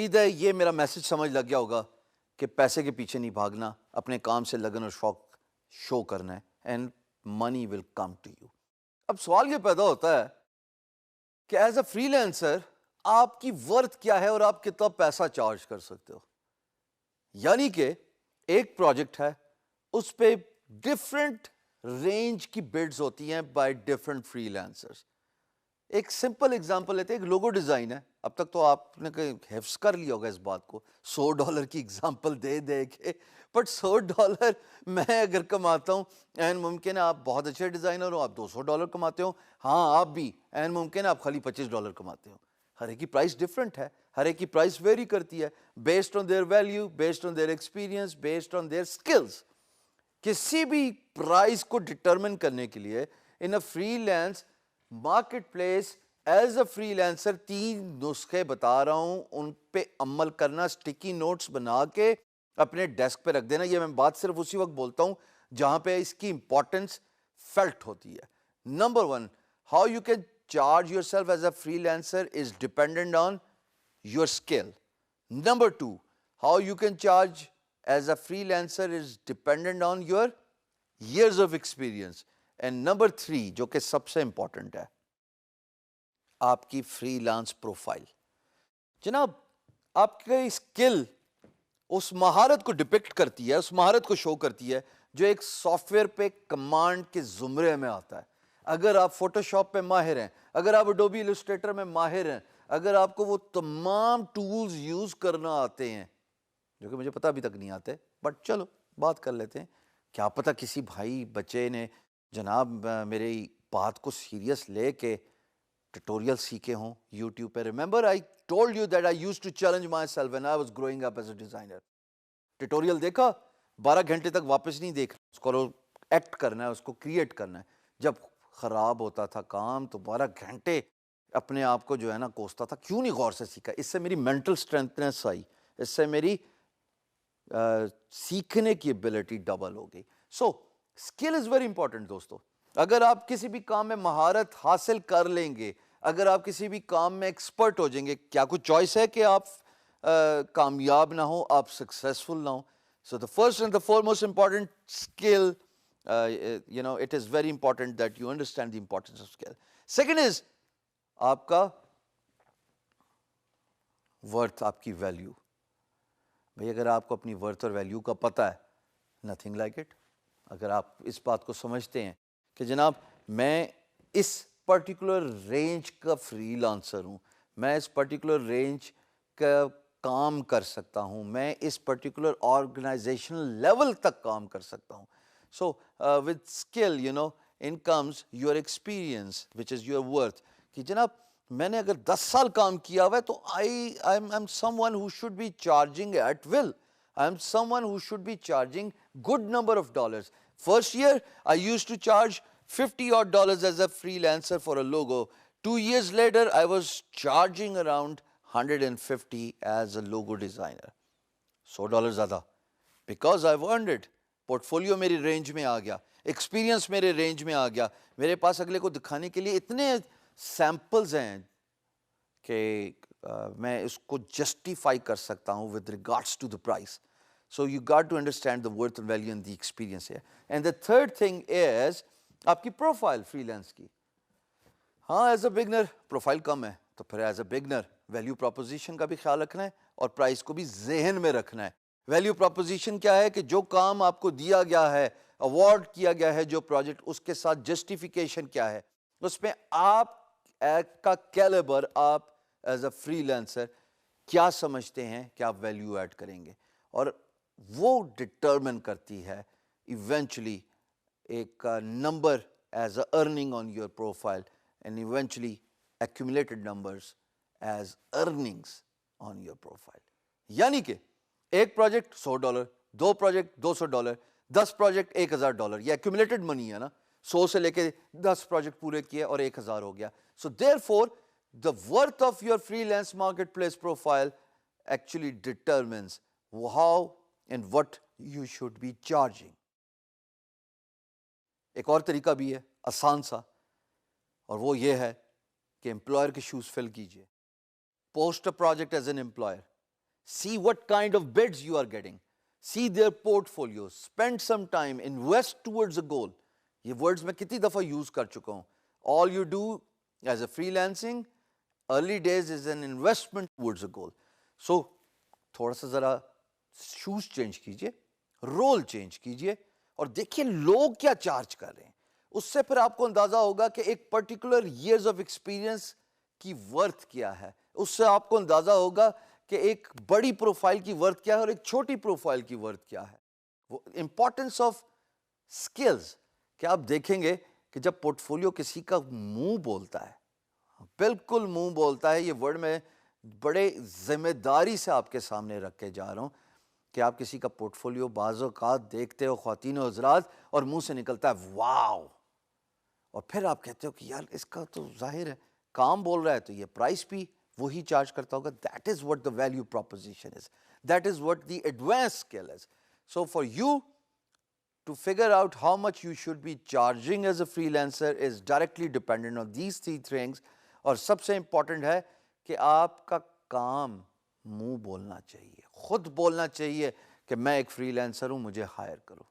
امید ہے یہ میرا میسج سمجھ لگ گیا ہوگا کہ پیسے کے پیچھے نہیں بھاگنا, اپنے کام سے لگن اور شوق شو کرنا ہے, and money will come to you. اب سوال یہ پیدا ہوتا ہے کہ ایز اے فری لینسر آپ کی ورتھ کیا ہے اور آپ کتنا پیسہ چارج کر سکتے ہو. یعنی کہ ایک پروجیکٹ ہے, اس پہ ڈفرینٹ رینج کی بڈز ہوتی ہیں بائی ڈفرینٹ فری لینسرز. ایک سمپل اگزامپل لیتے ہیں, ایک لوگو ڈیزائن ہے. اب تک تو آپ نے حفظ کر لیا ہوگا اس بات کو, $100 کی اگزامپل دے دے کے, بٹ $100 میں اگر کماتا ہوں, این ممکن ہے آپ بہت اچھے ڈیزائنر ہو, آپ $200 کماتے ہو, ہاں آپ بھی, این ممکن ہے آپ خالی $25 کماتے ہو. ہر ایک کی پرائس ڈفرینٹ ہے, ہر ایک کی پرائس ویری کرتی ہے based on their value, based on their experience, based on their skills. کسی بھی پرائز کو ڈٹرمن کرنے کے لیے in a freelance marketplace as a freelancer 3 نسخے بتا رہا ہوں, ان پہ عمل کرنا, اسٹکی نوٹس بنا کے اپنے ڈیسک پہ رکھ دینا. یہ میں بات صرف اسی وقت بولتا ہوں جہاں پہ اس کی امپورٹنس فیلٹ ہوتی ہے. Number 1, how you can charge your self as a free lancer is dependent on your skill. Number 2, how you can charge as a freelancer is dependent on your years of experience. And number 3, جو کہ سب سے important ہے, آپ کی free lance profile. جناب آپ کی skill اس مہارت کو ڈپکٹ کرتی ہے, اس مہارت کو شو کرتی ہے جو ایک سافٹ ویئر پہ کمانڈ کے زمرے میں آتا ہے. اگر آپ فوٹو شاپ پہ ماہر ہیں, اگر آپ اڈوبی السٹریٹر میں ماہر ہیں, اگر آپ کو وہ تمام ٹولز یوز کرنا آتے ہیں, جو کہ مجھے پتہ ابھی تک نہیں آتے, بٹ چلو بات کر لیتے ہیں. کیا پتہ کسی بھائی بچے نے جناب میری بات کو سیریس لے کے ٹیٹوریل سیکھے ہوں یوٹیوب پہ. Remember I told you that I used to challenge myself when I was growing up as a designer. Tutorial دیکھا, 12 گھنٹے تک واپس نہیں دیکھنا, اس کو ایکٹ کرنا ہے, اس کو کریٹ کرنا ہے. جب خراب ہوتا تھا کام تو 12 گھنٹے اپنے آپ کو جو ہے نا کوستا تھا, کیوں نہیں غور سے سیکھا. اس سے میری مینٹل اسٹرینتھنس آئی, اس سے میری سیکھنے کی ایبلٹی ڈبل ہو گئی. سو اسکل از ویری امپورٹنٹ دوستو. اگر آپ کسی بھی کام میں مہارت حاصل کر لیں گے, اگر آپ کسی بھی کام میں ایکسپرٹ ہو جائیں گے, کیا کوئی چوائس ہے کہ آپ کامیاب نہ ہو, آپ سکسیزفل نہ ہو. So the first and the foremost important skill, it is very important that you understand the importance of skill. Second is آپ کا ورتھ, آپ کی ویلیو. بھئی اگر آپ کو اپنی ورتھ اور ویلیو کا پتہ ہے, نتھنگ لائک اٹ. اگر آپ اس بات کو سمجھتے ہیں کہ جناب میں اس پرٹیکولر رینج کا فری لانسر ہوں, میں اس پرٹیکولر رینج کا کام کر سکتا ہوں, میں اس پرٹیکولر آرگنائزیشنل لیول تک کام کر سکتا ہوں. So with skill, in comes your experience, which is your worth. کہ جناب میں نے اگر 10 سال کام کیا ہوا ہے تو I'm someone who should be charging at will. I'm someone who should be charging good number of dollars. First year, I used to charge $50 as a freelancer for a logo. 2 years later, I was charging around $150 as a logo designer. $100 زیادہ, because I've earned it. Portfolio میری range میں آ گیا, experience میرے range میں آ گیا, میرے پاس اگلے کو دکھانے کے لیے اتنے سیمپلز ہیں کہ میں اس کو جسٹیفائی کر سکتا ہوں with regards to the price. So you got to understand the worth and value and the experience ہے. And the third thing is آپ کی پروفائل فری لینس کی. ہاں ایز اے بگنر پروفائل کم ہے, تو پھر as a beginner value proposition کا بھی خیال رکھنا ہے اور پرائس کو بھی ذہن میں رکھنا ہے. ویلیو پروپوزیشن کیا ہے کہ جو کام آپ کو دیا گیا ہے, اوارڈ کیا گیا ہے جو پروجیکٹ, اس کے ساتھ جسٹیفیکیشن کیا ہے, اس میں آپ کا کیلیبر, آپ ایز اے فری لینسر کیا سمجھتے ہیں کہ آپ ویلیو ایڈ کریں گے, اور وہ ڈٹرمن کرتی ہے ایونچولی ایک number as a earning on your profile, and eventually accumulated numbers as earnings on your profile. یعنی کہ ایک پروجیکٹ $100, 2 پروجیکٹ $200, 10 پروجیکٹ $1000, یہ ایکومولیٹڈ منی ہے نا. 100 سے لے کے 10 پروجیکٹ پورے کیے اور 1000 ہو گیا. So therefore the worth of your freelance marketplace profile actually determines how and what you should be charging. ایک اور طریقہ بھی ہے آسان سا, اور وہ یہ ہے کہ امپلائر کے شوز فل کیجیے. Post a project as an employer. See what kind of bids you are getting. See their portfolio. Spend some time. Invest towards a goal. یہ words میں کتنی دفعہ یوز کر چکا ہوں. All you do as a freelancing, early days is an investment towards a goal. So تھوڑا سا ذرا شوز چینج کیجئے, رول چینج کیجئے, اور دیکھیے لوگ کیا چارج کر رہے ہیں. اس سے پھر آپ کو اندازہ ہوگا کہ ایک پرٹیکولر ایئرز آف ایکسپیرینس کی ورتھ کیا ہے. اس سے آپ کو اندازہ ہوگا کہ ایک بڑی پروفائل کی ورتھ کیا ہے اور ایک چھوٹی پروفائل کی ورتھ کیا ہے. وہ امپورٹنس آف اسکلز کہ آپ دیکھیں گے کہ جب پورٹ فولیو کسی کا منہ بولتا ہے, بالکل منہ بولتا ہے, یہ ورڈ میں بڑے ذمہ داری سے آپ کے سامنے رکھ کے جا رہا ہوں کہ آپ کسی کا پورٹ فولیو بعض اوقات دیکھتے ہو خواتین و حضرات, اور منہ سے نکلتا ہے واو, اور پھر آپ کہتے ہو کہ یار اس کا تو ظاہر ہے کام بول رہا ہے تو یہ پرائس بھی وہی چارج کرتا ہوگا. That is what the value proposition is, that is what the advance skill is. So for you to figure out how much you should be charging as a freelancer is directly dependent on these three things. اور سب سے important ہے کہ آپ کا کام منہ بولنا چاہیے, خود بولنا چاہیے کہ میں ایک فری لینسر ہوں, مجھے ہائر کرو.